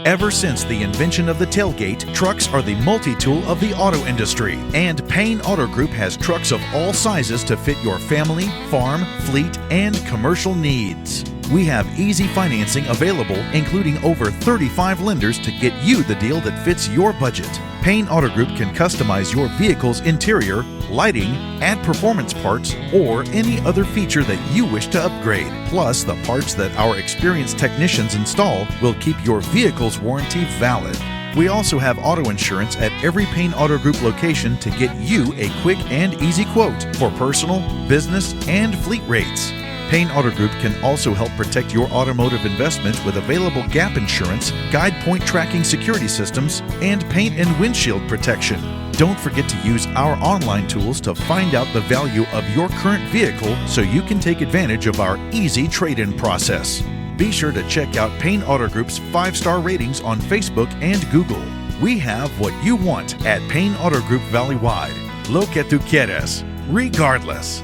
Ever since the invention of the tailgate, trucks are the multi-tool of the auto industry, and Payne Auto Group has trucks of all sizes to fit your family, farm, fleet, and commercial needs. We have easy financing available, including over 35 lenders to get you the deal that fits your budget. Payne Auto Group can customize your vehicle's interior, lighting, add performance parts, or any other feature that you wish to upgrade. Plus, the parts that our experienced technicians install will keep your vehicle's warranty valid. We also have auto insurance at every Payne Auto Group location to get you a quick and easy quote for personal, business, and fleet rates. Payne Auto Group can also help protect your automotive investment with available gap insurance, guide point tracking security systems, and paint and windshield protection. Don't forget to use our online tools to find out the value of your current vehicle so you can take advantage of our easy trade-in process. Be sure to check out Payne Auto Group's 5-star ratings on Facebook and Google. We have what you want at Payne Auto Group Valley-wide. Lo que tú quieres, regardless.